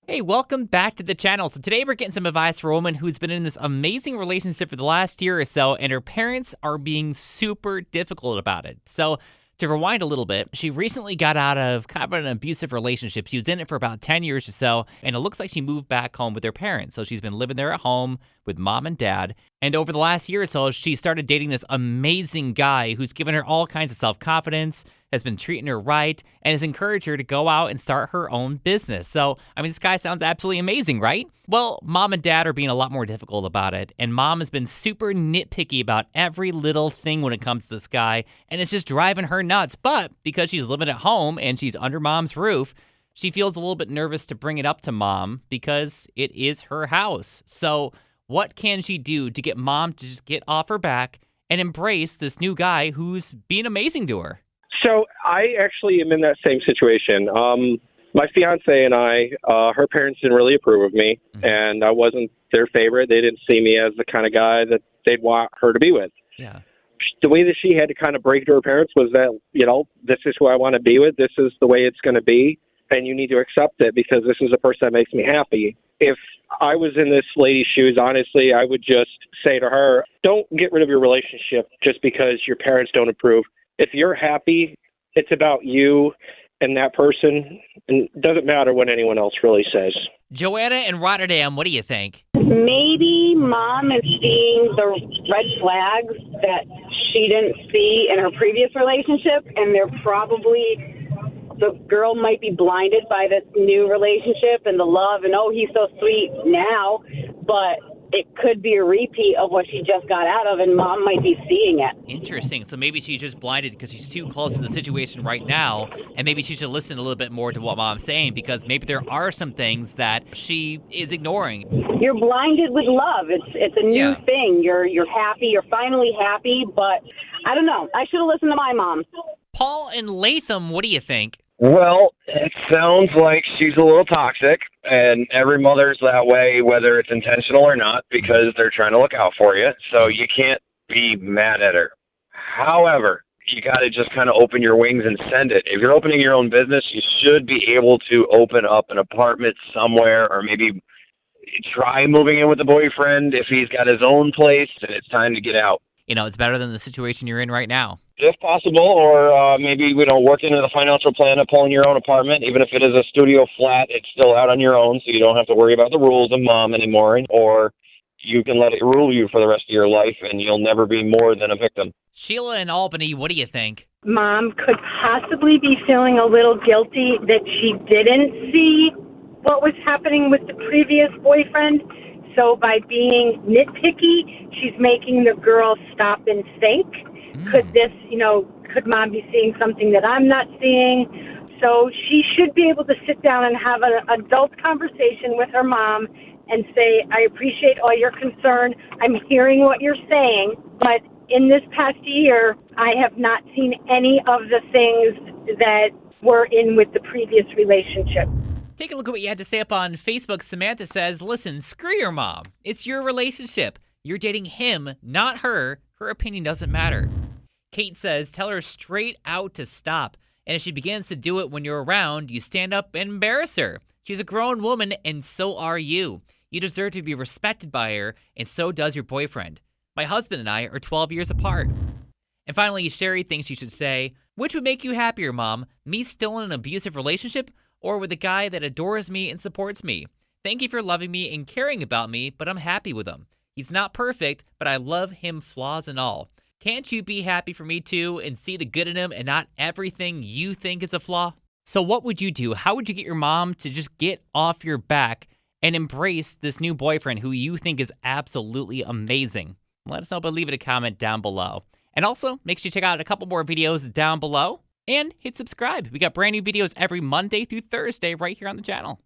Hey, welcome back to the channel. So today we're getting some advice for a woman who's been in this amazing relationship for the last year or so, and her parents are being super difficult about it. So to rewind a little bit, she recently got out of kind of an abusive relationship. She was in it for about 10 years or so, and it looks like she moved back home with her parents. So she's been living there at home with mom and dad. And over the last year or so, she started dating this amazing guy who's given her all kinds of self-confidence, has been treating her right, and has encouraged her to go out and start her own business. So, I mean, this guy sounds absolutely amazing, right? Well, mom and dad are being a lot more difficult about it, and mom has been super nitpicky about every little thing when it comes to this guy, and it's just driving her nuts. But because she's living at home and she's under mom's roof, she feels a little bit nervous to bring it up to mom because it is her house. So what can she do to get mom to just get off her back and embrace this new guy who's being amazing to her? So I actually am in that same situation. My fiance and I, her parents didn't really approve of me, and I wasn't their favorite. They didn't see me as the kind of guy that they'd want her to be with. Yeah. The way that she had to kind of break to her parents was that, this is who I want to be with. This is the way it's going to be, and you need to accept it because this is a person that makes me happy. If I was in this lady's shoes, honestly, I would just say to her, don't get rid of your relationship just because your parents don't approve. If you're happy, it's about you and that person, and it doesn't matter what anyone else really says. Joanna in Rotterdam, what do you think? Maybe mom is seeing the red flags that she didn't see in her previous relationship, and the girl might be blinded by this new relationship and the love, and he's so sweet now, but it could be a repeat of what she just got out of, and mom might be seeing it. Interesting. So maybe she's just blinded because she's too close to the situation right now, and maybe she should listen a little bit more to what mom's saying because maybe there are some things that she is ignoring. You're blinded with love. It's a new thing. You're happy. You're finally happy, but I don't know. I should have listened to my mom. Paul and Latham, what do you think? Well, it sounds like she's a little toxic, and every mother's that way, whether it's intentional or not, because they're trying to look out for you. So you can't be mad at her. However, you got to just kind of open your wings and send it. If you're opening your own business, you should be able to open up an apartment somewhere, or maybe try moving in with a boyfriend if he's got his own place and it's time to get out. It's better than the situation you're in right now. If possible, or maybe, work into the financial plan of pulling your own apartment. Even if it is a studio flat, it's still out on your own, so you don't have to worry about the rules of mom anymore. Or you can let it rule you for the rest of your life, and you'll never be more than a victim. SHEILA in Albany, what do you think? Mom could possibly be feeling a little guilty that she didn't see what was happening with the previous boyfriend. So by being nitpicky, she's making the girl stop and think. Could mom be seeing something that I'm not seeing? So she should be able to sit down and have an adult conversation with her mom and say, I appreciate all your concern. I'm hearing what you're saying, but in this past year, I have not seen any of the things that were in with the previous relationship. Take a look at what you had to say up on Facebook. Samantha says, listen, screw your mom. It's your relationship. You're dating him, not her. Her opinion doesn't matter. Kate says, tell her straight out to stop. And if she begins to do it when you're around, you stand up and embarrass her. She's a grown woman, and so are you. You deserve to be respected by her, and so does your boyfriend. My husband and I are 12 years apart. And finally, Sherry thinks you should say, which would make you happier, Mom? Me still in an abusive relationship, or with a guy that adores me and supports me? Thank you for loving me and caring about me, but I'm happy with him. He's not perfect, but I love him, flaws and all. Can't you be happy for me too and see the good in him and not everything you think is a flaw? So what would you do? How would you get your mom to just get off your back and embrace this new boyfriend who you think is absolutely amazing? Let us know, but leave it a comment down below. And also, make sure you check out a couple more videos down below and hit subscribe. We got brand new videos every Monday through Thursday right here on the channel.